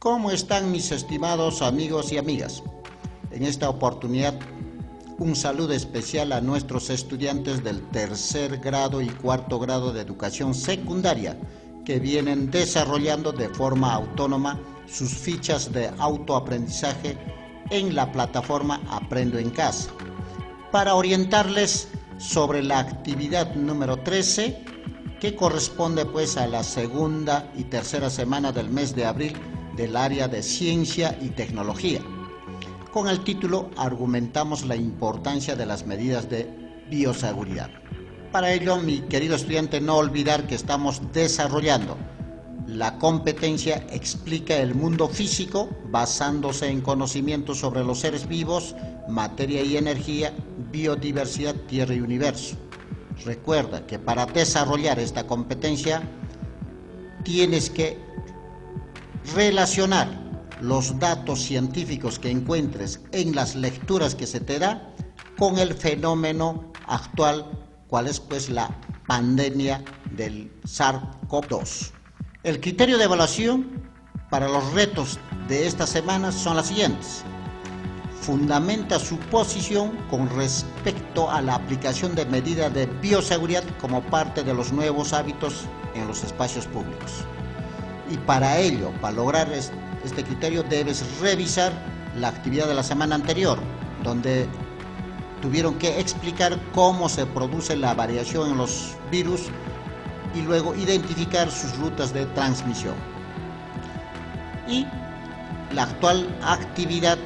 ¿Cómo están mis estimados amigos y amigas? En esta oportunidad, un saludo especial a nuestros estudiantes del tercer grado y cuarto grado de educación secundaria que vienen desarrollando de forma autónoma sus fichas de autoaprendizaje en la plataforma Aprendo en Casa, para orientarles sobre la actividad número 13, que corresponde pues a la segunda y tercera semana del mes de abril del área de ciencia y tecnología. Con el título argumentamos la importancia de las medidas de bioseguridad. Para ello, mi querido estudiante, no olvidar que estamos desarrollando la competencia Explica el mundo físico, basándose en conocimientos sobre los seres vivos, materia y energía, biodiversidad, tierra y universo. Recuerda que para desarrollar esta competencia tienes que relacionar los datos científicos que encuentres en las lecturas que se te da con el fenómeno actual, cual es pues la pandemia del SARS-CoV-2. El criterio de evaluación para los retos de esta semana son las siguientes. Fundamenta su posición con respecto a la aplicación de medidas de bioseguridad como parte de los nuevos hábitos en los espacios públicos. Y para ello, para lograr este criterio, debes revisar la actividad de la semana anterior, donde tuvieron que explicar cómo se produce la variación en los virus y luego identificar sus rutas de transmisión. Y la actual actividad,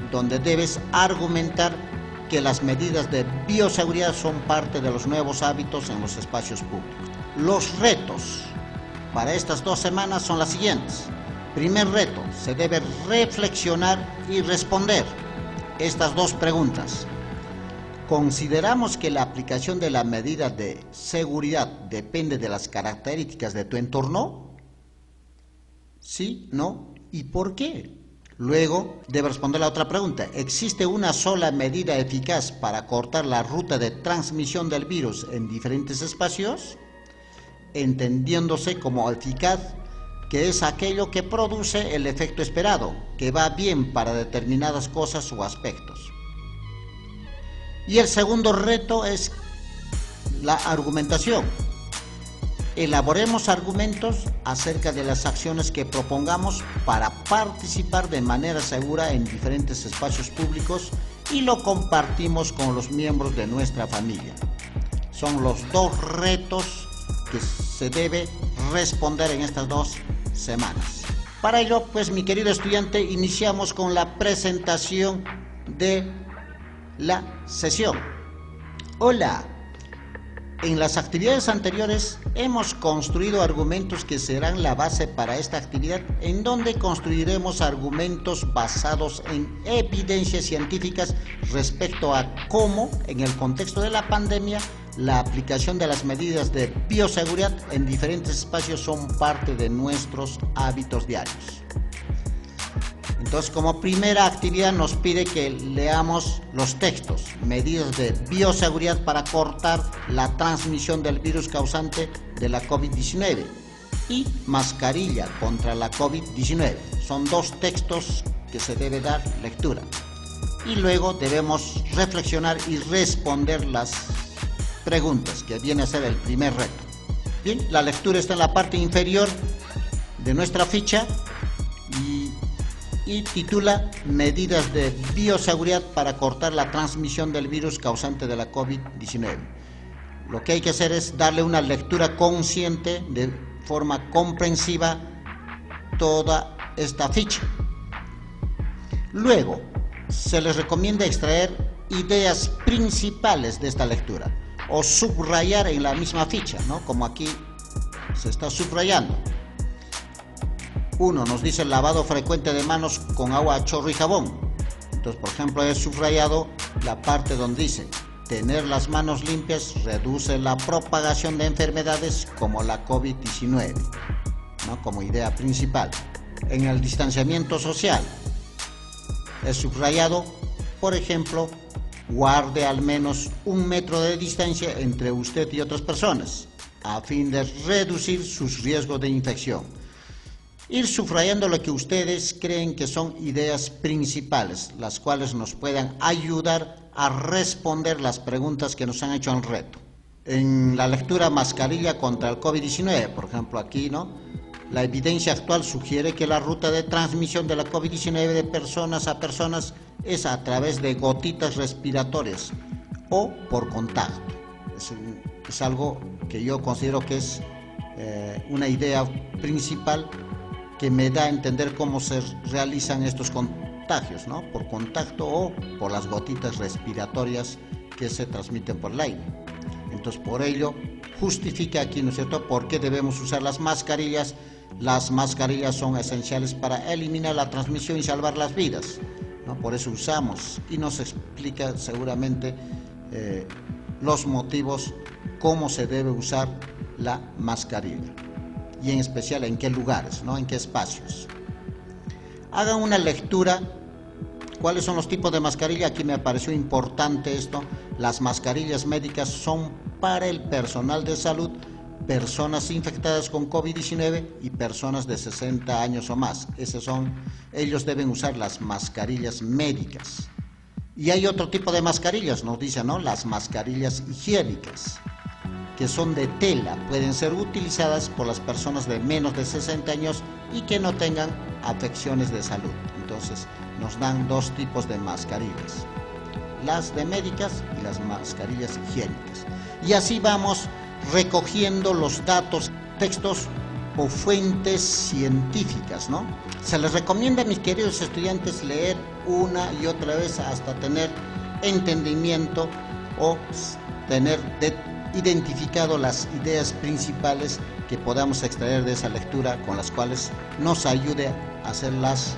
donde debes argumentar que las medidas de bioseguridad son parte de los nuevos hábitos en los espacios públicos. Los retos para estas 2 semanas son las siguientes. Primer reto, se debe reflexionar y responder estas 2 preguntas. ¿Consideramos que la aplicación de la medida de seguridad depende de las características de tu entorno? ¿Sí? ¿No? ¿Y por qué? Luego, debe responder la otra pregunta. ¿Existe una sola medida eficaz para cortar la ruta de transmisión del virus en diferentes espacios? Entendiéndose como eficaz, que es aquello que produce el efecto esperado, que va bien para determinadas cosas o aspectos. Y el segundo reto es la argumentación. Elaboremos argumentos acerca de las acciones que propongamos para participar de manera segura en diferentes espacios públicos y lo compartimos con los miembros de nuestra familia. Son los 2 retos que se debe responder en estas 2 semanas. Para ello, pues mi querido estudiante, iniciamos con la presentación de la sesión. Hola. En las actividades anteriores hemos construido argumentos que serán la base para esta actividad, en donde construiremos argumentos basados en evidencias científicas respecto a cómo, en el contexto de la pandemia, la aplicación de las medidas de bioseguridad en diferentes espacios son parte de nuestros hábitos diarios. Entonces, como primera actividad nos pide que leamos los textos, medidas de bioseguridad para cortar la transmisión del virus causante de la COVID-19 y mascarilla contra la COVID-19. Son 2 textos que se debe dar lectura. Y luego debemos reflexionar y responder las preguntas, que viene a ser el primer reto. Bien, la lectura está en la parte inferior de nuestra ficha y titula Medidas de bioseguridad para cortar la transmisión del virus causante de la COVID-19. Lo que hay que hacer es darle una lectura consciente, de forma comprensiva, toda esta ficha. Luego, se les recomienda extraer ideas principales de esta lectura o subrayar en la misma ficha, ¿no? Como aquí se está subrayando. 1 nos dice lavado frecuente de manos con agua a chorro y jabón. Entonces, por ejemplo, he subrayado la parte donde dice tener las manos limpias reduce la propagación de enfermedades como la COVID-19, ¿no? Como idea principal. En el distanciamiento social, he subrayado, por ejemplo, guarde al menos 1 metro de distancia entre usted y otras personas, a fin de reducir sus riesgos de infección. Ir subrayando lo que ustedes creen que son ideas principales, las cuales nos puedan ayudar a responder las preguntas que nos han hecho en el reto. En la lectura mascarilla contra el COVID-19, por ejemplo, aquí, ¿no? La evidencia actual sugiere que la ruta de transmisión de la COVID-19 de personas a personas es a través de gotitas respiratorias o por contacto. Es algo que yo considero que es una idea principal que me da a entender cómo se realizan estos contagios, ¿no? Por contacto o por las gotitas respiratorias que se transmiten por el aire. Entonces, por ello, justifica aquí, ¿no es cierto?, por qué debemos usar las mascarillas. Las mascarillas son esenciales para eliminar la transmisión y salvar las vidas, ¿no? Por eso usamos, y nos explica seguramente los motivos, cómo se debe usar la mascarilla y en especial en qué lugares, ¿no? En qué espacios. Hagan una lectura. ¿Cuáles son los tipos de mascarilla? Aquí me pareció importante esto. Las mascarillas médicas son para el personal de salud, personas infectadas con COVID-19 y personas de 60 años o más. Ellos deben usar las mascarillas médicas. Y hay otro tipo de mascarillas, nos dicen, ¿no? Las mascarillas higiénicas, que son de tela, pueden ser utilizadas por las personas de menos de 60 años y que no tengan afecciones de salud. Entonces, nos dan dos tipos de mascarillas, las de médicas y las mascarillas higiénicas. Y así vamos recogiendo los datos, textos o fuentes científicas, ¿no? Se les recomienda, mis queridos estudiantes, leer una y otra vez hasta tener entendimiento o tener identificado las ideas principales que podamos extraer de esa lectura, con las cuales nos ayude a hacer las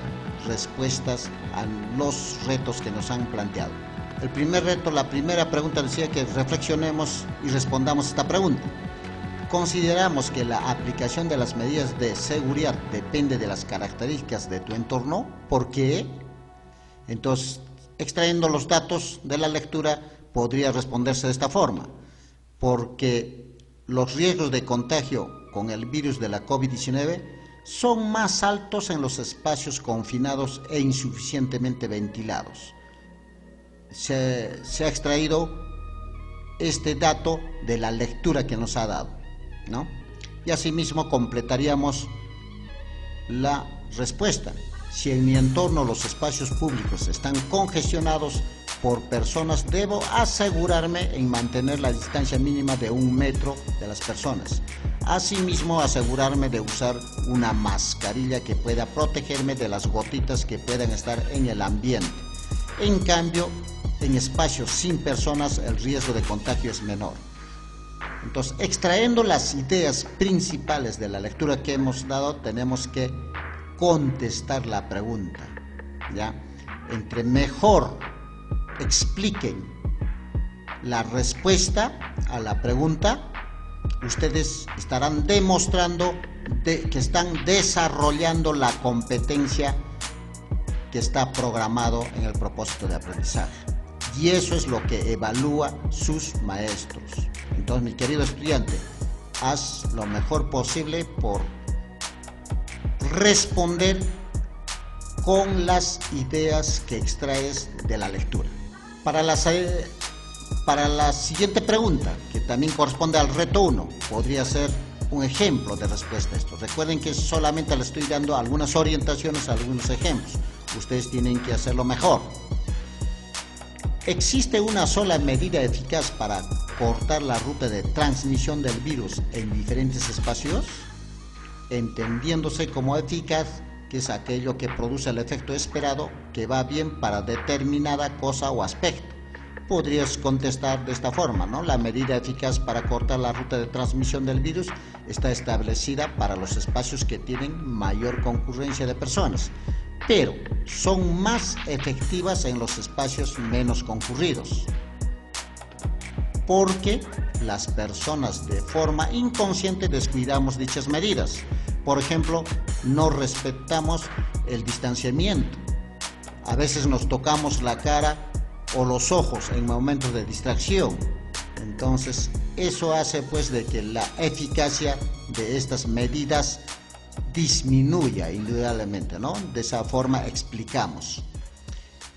respuestas a los retos que nos han planteado. El primer reto, la primera pregunta decía que reflexionemos y respondamos esta pregunta. ¿Consideramos que la aplicación de las medidas de seguridad depende de las características de tu entorno? ¿Por qué? Entonces, extrayendo los datos de la lectura, podría responderse de esta forma. Porque los riesgos de contagio con el virus de la COVID-19 son más altos en los espacios confinados e insuficientemente ventilados. Se ha extraído este dato de la lectura que nos ha dado, ¿no? Y asimismo completaríamos la respuesta. Si en mi entorno los espacios públicos están congestionados por personas, debo asegurarme en mantener la distancia mínima de 1 metro de las personas. Asimismo, asegurarme de usar una mascarilla que pueda protegerme de las gotitas que puedan estar en el ambiente. En cambio, en espacios sin personas el riesgo de contagio es menor. Entonces, extrayendo las ideas principales de la lectura que hemos dado, tenemos que contestar la pregunta, ¿ya? Entre mejor expliquen la respuesta a la pregunta, ustedes estarán demostrando que están desarrollando la competencia que está programado en el propósito de aprendizaje. Y eso es lo que evalúa sus maestros. Entonces, mi querido estudiante, haz lo mejor posible por responder con las ideas que extraes de la lectura. Para la siguiente pregunta, que también corresponde al reto 1, podría ser un ejemplo de respuesta a esto. Recuerden que solamente les estoy dando algunas orientaciones, algunos ejemplos. Ustedes tienen que hacerlo mejor. ¿Existe una sola medida eficaz para cortar la ruta de transmisión del virus en diferentes espacios? Entendiéndose como eficaz, que es aquello que produce el efecto esperado, que va bien para determinada cosa o aspecto. Podrías contestar de esta forma, ¿no? La medida eficaz para cortar la ruta de transmisión del virus está establecida para los espacios que tienen mayor concurrencia de personas, pero son más efectivas en los espacios menos concurridos, porque las personas de forma inconsciente descuidamos dichas medidas. Por ejemplo, no respetamos el distanciamiento. A veces nos tocamos la cara o los ojos en momentos de distracción. Entonces, eso hace pues de que la eficacia de estas medidas disminuya indudablemente, ¿no? De esa forma explicamos.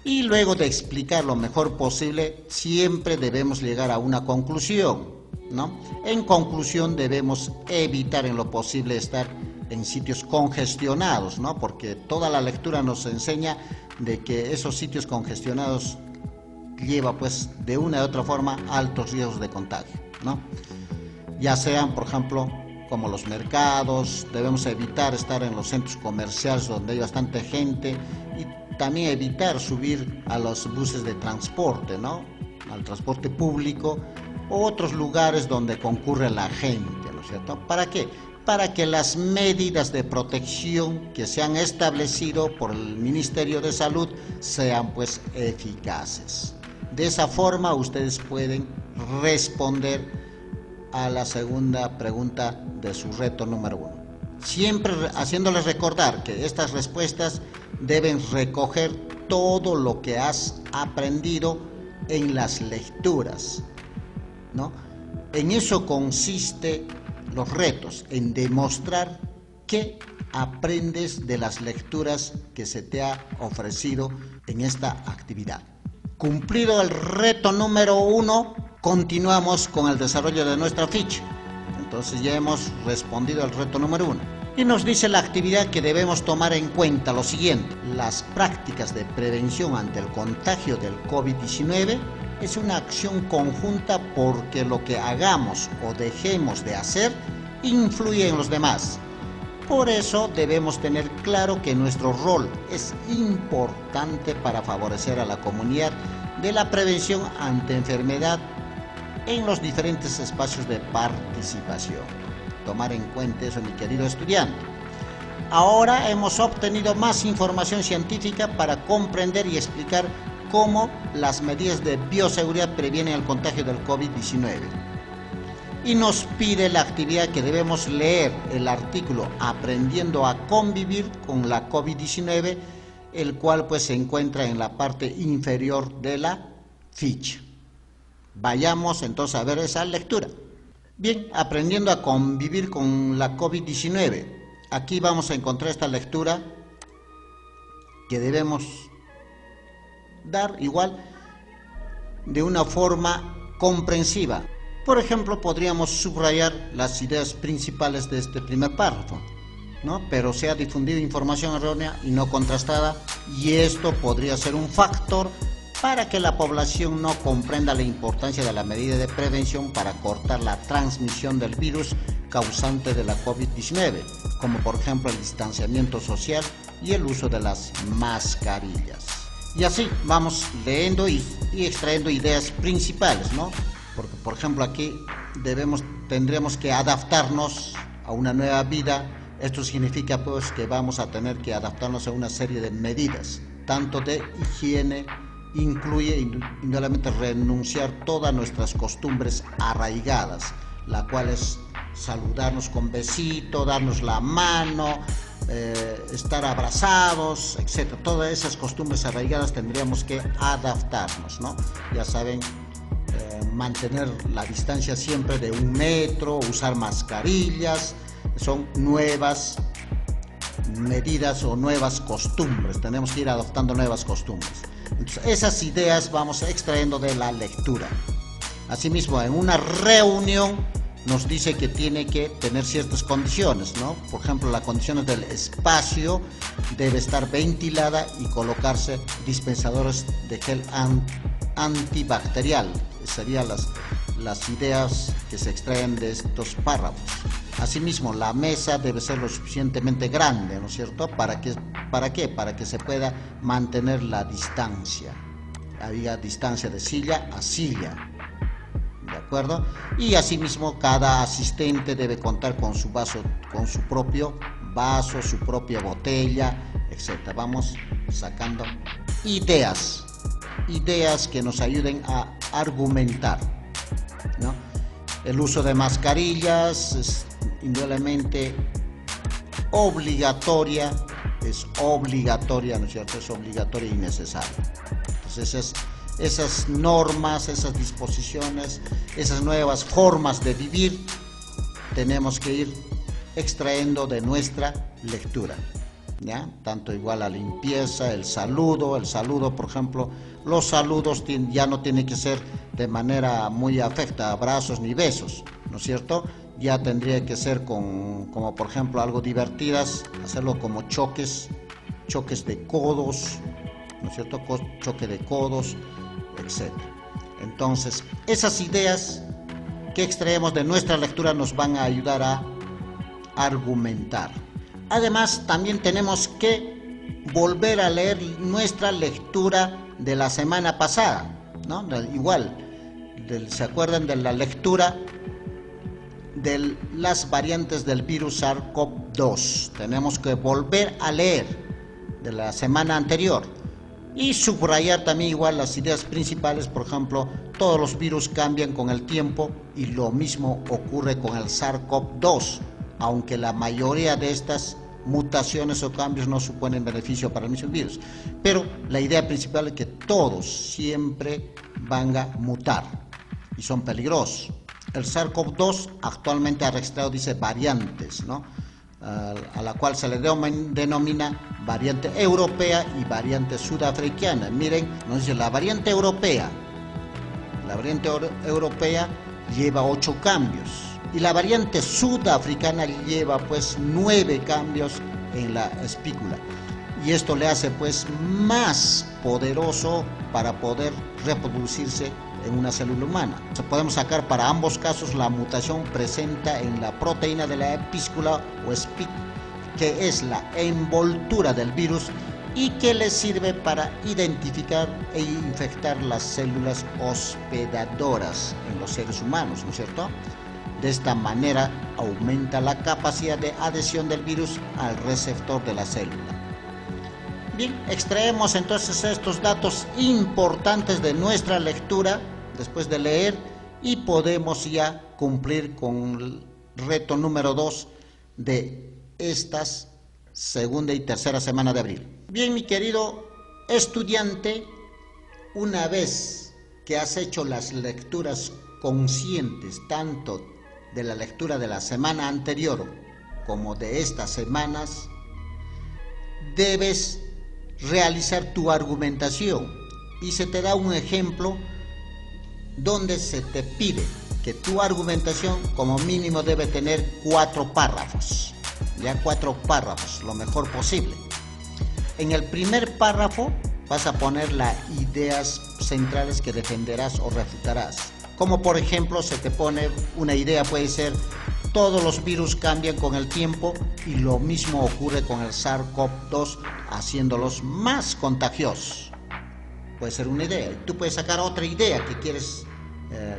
Y luego de explicar lo mejor posible, siempre debemos llegar a una conclusión, ¿no? En conclusión, debemos evitar en lo posible estar en sitios congestionados, ¿no? Porque toda la lectura nos enseña de que esos sitios congestionados lleva, pues, de una u otra forma altos riesgos de contagio, ¿no? Ya sean, por ejemplo, como los mercados, debemos evitar estar en los centros comerciales donde hay bastante gente y también evitar subir a los buses de transporte, ¿no? Al transporte público o otros lugares donde concurre la gente, ¿no es cierto? ¿Para qué? Para que las medidas de protección que se han establecido por el Ministerio de Salud sean, pues, eficaces. De esa forma ustedes pueden responder a la segunda pregunta de su reto número 1. Siempre haciéndoles recordar que estas respuestas deben recoger todo lo que has aprendido en las lecturas, ¿no? En eso consiste los retos, en demostrar qué aprendes de las lecturas que se te ha ofrecido en esta actividad. Cumplido el reto número 1, continuamos con el desarrollo de nuestra ficha. Entonces ya hemos respondido al reto número 1. Y nos dice la actividad que debemos tomar en cuenta lo siguiente: las prácticas de prevención ante el contagio del COVID-19 es una acción conjunta porque lo que hagamos o dejemos de hacer influye en los demás. Por eso debemos tener claro que nuestro rol es importante para favorecer a la comunidad de la prevención ante enfermedad en los diferentes espacios de participación. Tomar en cuenta eso, mi querido estudiante. Ahora hemos obtenido más información científica para comprender y explicar cómo las medidas de bioseguridad previenen el contagio del COVID-19. Y nos pide la actividad que debemos leer el artículo Aprendiendo a convivir con la COVID-19, el cual, pues, se encuentra en la parte inferior de la ficha. Vayamos entonces a ver esa lectura. Bien, aprendiendo a convivir con la COVID-19. Aquí vamos a encontrar esta lectura que debemos dar igual de una forma comprensiva. Por ejemplo, podríamos subrayar las ideas principales de este primer párrafo, ¿no? Pero se ha difundido información errónea y no contrastada, y esto podría ser un factor para que la población no comprenda la importancia de la medida de prevención para cortar la transmisión del virus causante de la COVID-19, como por ejemplo el distanciamiento social y el uso de las mascarillas. Y así vamos leyendo y extrayendo ideas principales, ¿no? Porque, por ejemplo, aquí tendremos que adaptarnos a una nueva vida. Esto significa, pues, que vamos a tener que adaptarnos a una serie de medidas, tanto de higiene, incluye indudablemente renunciar todas nuestras costumbres arraigadas, la cual es saludarnos con besito, darnos la mano, estar abrazados, etc. Todas esas costumbres arraigadas tendríamos que adaptarnos, ¿no? Ya saben, mantener la distancia siempre de 1 metro, usar mascarillas, son nuevas medidas o nuevas costumbres. Tenemos que ir adoptando nuevas costumbres. Entonces, esas ideas vamos extrayendo de la lectura. Asimismo, en una reunión nos dice que tiene que tener ciertas condiciones, ¿no? Por ejemplo, las condiciones del espacio debe estar ventilada y colocarse dispensadores de gel antibacterial. Serían las ideas que se extraen de estos párrafos. Asimismo, la mesa debe ser lo suficientemente grande, ¿no es cierto? ¿Para qué? Para que se pueda mantener la distancia. Había distancia de silla a silla, ¿de acuerdo? Y asimismo, cada asistente debe contar con su vaso, con su propio vaso, su propia botella, etc. Vamos sacando ideas que nos ayuden a argumentar, ¿no? El uso de mascarillas es indudablemente obligatoria, ¿no es cierto? Es obligatoria y necesaria. Entonces, esas normas, esas disposiciones, esas nuevas formas de vivir, tenemos que ir extrayendo de nuestra lectura, ¿ya? Tanto igual a limpieza, el saludo, por ejemplo, los saludos ya no tienen que ser de manera muy afecta, abrazos ni besos, ¿no es cierto? Ya tendría que ser como por ejemplo algo divertidas, hacerlo como choques de codos, ¿no es cierto? Choque de codos, etc. Entonces, esas ideas que extraemos de nuestra lectura nos van a ayudar a argumentar. Además, también tenemos que volver a leer nuestra lectura de la semana pasada, ¿no? Igual, ¿se acuerdan de la lectura de las variantes del virus SARS-CoV-2? Tenemos que volver a leer de la semana anterior y subrayar también igual las ideas principales. Por ejemplo, todos los virus cambian con el tiempo y lo mismo ocurre con el SARS-CoV-2, aunque la mayoría de estas mutaciones o cambios no suponen beneficio para el mismo virus, pero la idea principal es que todos siempre van a mutar y son peligrosos. El SARS-CoV-2 actualmente ha registrado, dice, variantes, ¿no? A la cual se le denomina variante europea y variante sudafricana. Miren, nos dice la variante europea lleva 8 cambios y la variante sudafricana lleva pues 9 cambios en la espícula, y esto le hace pues más poderoso para poder reproducirse en una célula humana. Podemos sacar para ambos casos la mutación presente en la proteína de la espícula o SPIC, que es la envoltura del virus y que le sirve para identificar e infectar las células hospedadoras en los seres humanos, ¿no es cierto? De esta manera aumenta la capacidad de adhesión del virus al receptor de la célula. Bien, extraemos entonces estos datos importantes de nuestra lectura después de leer y podemos ya cumplir con el reto número 2 de estas segunda y tercera semana de abril. Bien, mi querido estudiante, una vez que has hecho las lecturas conscientes tanto de la lectura de la semana anterior como de estas semanas, debes realizar tu argumentación y se te da un ejemplo donde se te pide que tu argumentación como mínimo debe tener 4 párrafos, ya 4 párrafos, lo mejor posible. En el primer párrafo vas a poner las ideas centrales que defenderás o refutarás, como por ejemplo se te pone una idea, puede ser: todos los virus cambian con el tiempo y lo mismo ocurre con el SARS-CoV-2, haciéndolos más contagiosos. Puede ser una idea, y tú puedes sacar otra idea que quieres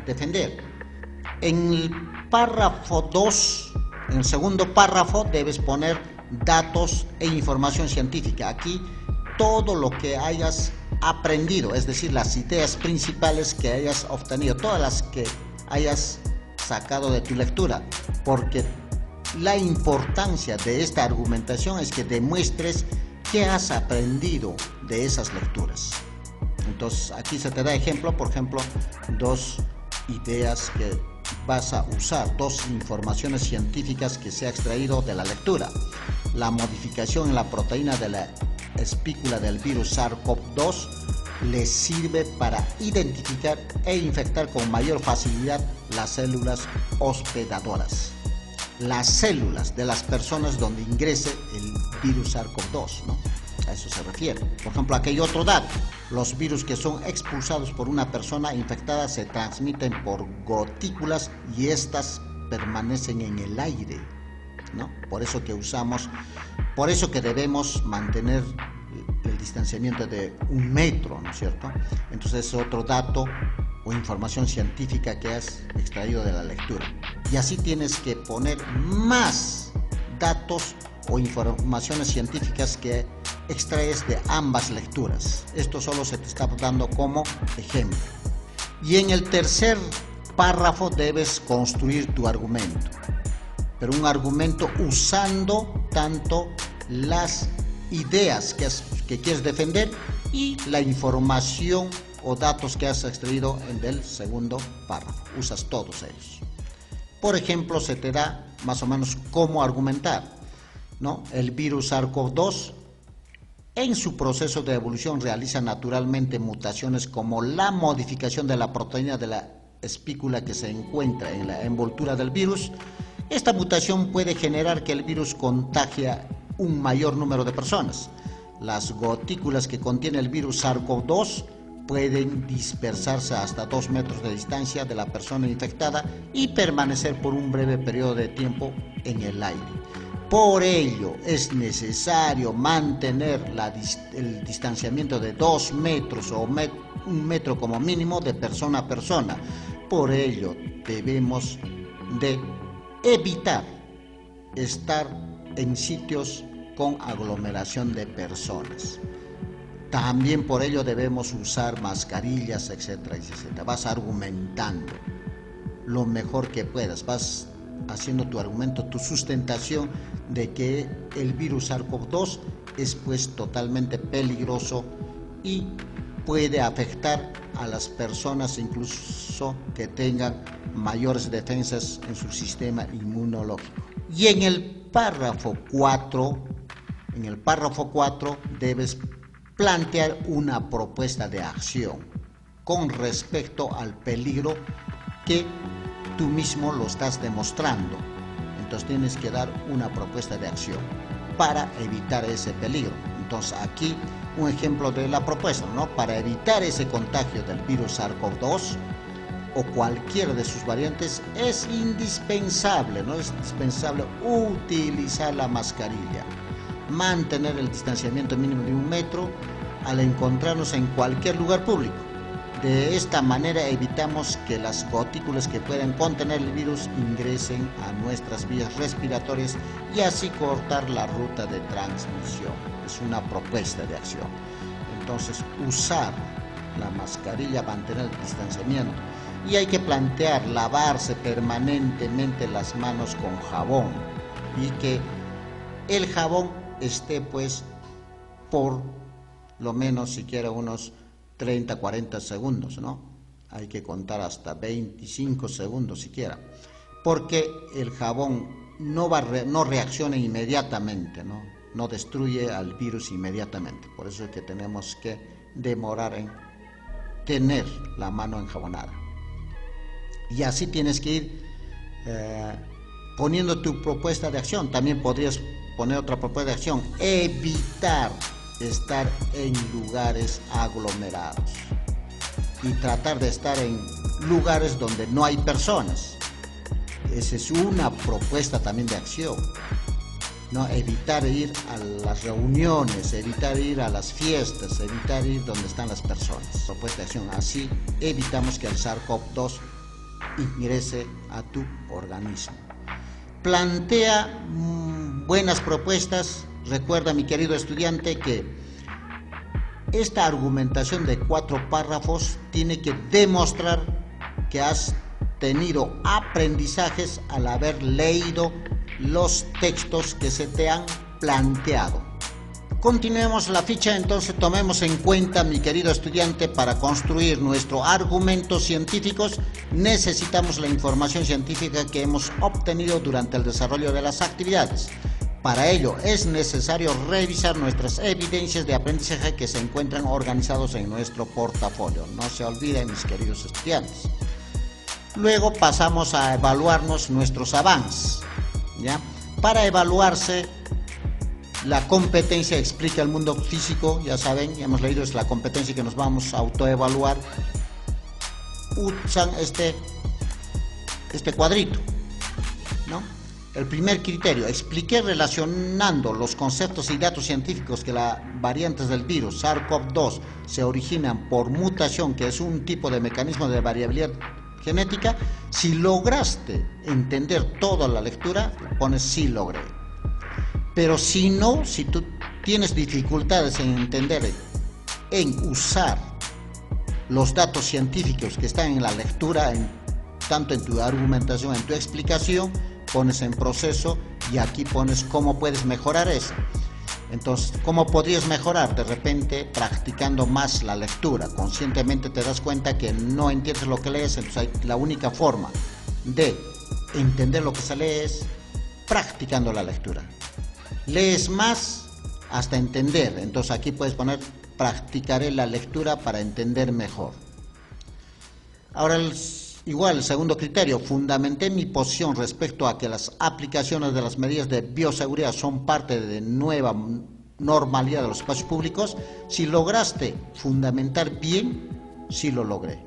defender. En el párrafo 2, en el segundo párrafo, debes poner datos e información científica. Aquí todo lo que hayas aprendido, es decir, las ideas principales que hayas obtenido, todas las que hayas sacado de tu lectura, porque la importancia de esta argumentación es que demuestres qué has aprendido de esas lecturas. Entonces aquí se te da ejemplo, por ejemplo, 2 ideas que vas a usar, 2 informaciones científicas que se ha extraído de la lectura. La modificación en la proteína de la espícula del virus SARS-CoV-2 le sirve para identificar e infectar con mayor facilidad las células hospedadoras, las células de las personas donde ingrese el virus SARS-CoV-2, ¿no? A eso se refiere. Por ejemplo, aquí hay otro dato: los virus que son expulsados por una persona infectada se transmiten por gotículas y estas permanecen en el aire, ¿no? Por eso que debemos mantener el distanciamiento de 1 metro, ¿no es cierto? Entonces es otro dato o información científica que has extraído de la lectura. Y así tienes que poner más datos o informaciones científicas que extraes de ambas lecturas. Esto solo se te está dando como ejemplo. Y en el tercer párrafo debes construir tu argumento, pero un argumento usando tanto las ideas que quieres defender y la información o datos que has extraído en el segundo párrafo. Usas todos ellos. Por ejemplo, se te da más o menos cómo argumentar, ¿no? El virus SARS-CoV-2 en su proceso de evolución realiza naturalmente mutaciones como la modificación de la proteína de la espícula que se encuentra en la envoltura del virus. Esta mutación puede generar que el virus contagie un mayor número de personas. Las gotículas que contiene el virus SARS-CoV-2 pueden dispersarse hasta 2 metros de distancia de la persona infectada y permanecer por un breve periodo de tiempo en el aire. Por ello es necesario mantener el distanciamiento de 2 metros o 1 metro como mínimo de persona a persona. Por ello debemos de evitar estar en sitios con aglomeración de personas. También por ello debemos usar mascarillas, etcétera, etcétera. Vas argumentando lo mejor que puedas, vas haciendo tu argumento, tu sustentación de que el virus SARS-CoV-2 es pues totalmente peligroso y puede afectar a las personas incluso que tengan mayores defensas en su sistema inmunológico. Y en el párrafo 4 debes plantear una propuesta de acción con respecto al peligro que tú mismo lo estás demostrando. Entonces tienes que dar una propuesta de acción para evitar ese peligro. Entonces aquí un ejemplo de la propuesta, ¿no? Para evitar ese contagio del virus SARS-CoV-2 o cualquiera de sus variantes es indispensable, ¿no? Es indispensable utilizar la mascarilla, mantener el distanciamiento mínimo de 1 metro al encontrarnos en cualquier lugar público. De esta manera evitamos que las gotículas que pueden contener el virus ingresen a nuestras vías respiratorias y así cortar la ruta de transmisión. Es una propuesta de acción. Entonces, usar la mascarilla, mantener el distanciamiento, y hay que plantear lavarse permanentemente las manos con jabón y que el jabón esté pues por lo menos siquiera unos 30, 40 segundos, ¿no? Hay que contar hasta 25 segundos siquiera, porque el jabón no reacciona inmediatamente, no destruye al virus inmediatamente. Por eso es que tenemos que demorar en tener la mano enjabonada. Y así tienes que ir poniendo tu propuesta de acción. También podrías poner otra propuesta de acción: evitar estar en lugares aglomerados y tratar de estar en lugares donde no hay personas. Esa es una propuesta también de acción, ¿no? Evitar ir a las reuniones, evitar ir a las fiestas, evitar ir donde están las personas. Propuesta de acción. Así evitamos que el SARS-CoV-2 ingrese a tu organismo. Plantea buenas propuestas. Recuerda, mi querido estudiante, que esta argumentación de 4 párrafos tiene que demostrar que has tenido aprendizajes al haber leído los textos que se te han planteado. Continuemos la ficha, entonces tomemos en cuenta, mi querido estudiante, para construir nuestros argumentos científicos necesitamos la información científica que hemos obtenido durante el desarrollo de las actividades. Para ello es necesario revisar nuestras evidencias de aprendizaje que se encuentran organizados en nuestro portafolio. No se olviden, mis queridos estudiantes. Luego pasamos a evaluarnos nuestros avances, ¿ya? Para evaluarse la competencia explica el mundo físico, ya saben, ya hemos leído, es la competencia que nos vamos a autoevaluar. Usan este cuadrito, ¿no? El primer criterio: expliqué relacionando los conceptos y datos científicos que las variantes del virus SARS-CoV-2 se originan por mutación, que es un tipo de mecanismo de variabilidad genética. Si lograste entender toda la lectura, pones sí logré. Pero si no, si tú tienes dificultades en entender, en usar los datos científicos que están en la lectura, tanto en tu argumentación, en tu explicación, pones en proceso y aquí pones cómo puedes mejorar eso. Entonces, ¿cómo podrías mejorar? De repente, practicando más la lectura. Conscientemente te das cuenta que no entiendes lo que lees, entonces la única forma de entender lo que se lee es practicando la lectura. Lees más hasta entender, entonces aquí puedes poner practicaré la lectura para entender mejor. Ahora, igual, el segundo criterio, fundamenté mi posición respecto a que las aplicaciones de las medidas de bioseguridad son parte de nueva normalidad de los espacios públicos. Si lograste fundamentar bien, sí lo logré.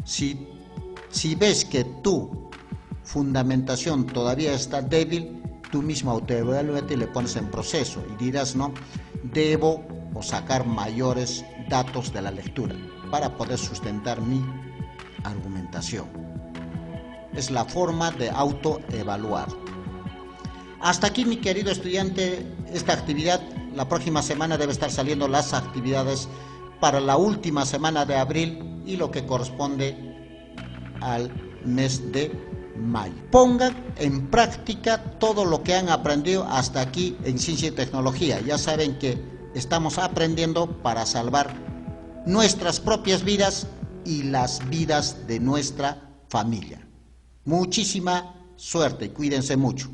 Si ves que tu fundamentación todavía está débil, tú mismo autoevalúate y le pones en proceso y dirás, no, debo sacar mayores datos de la lectura para poder sustentar mi argumentación. Es la forma de autoevaluar. Hasta aquí, mi querido estudiante, esta actividad. La próxima semana debe estar saliendo las actividades para la última semana de abril y lo que corresponde al mes de mayo. Pongan en práctica todo lo que han aprendido hasta aquí en Ciencia y Tecnología. Ya saben que estamos aprendiendo para salvar nuestras propias vidas y las vidas de nuestra familia. Muchísima suerte y cuídense mucho.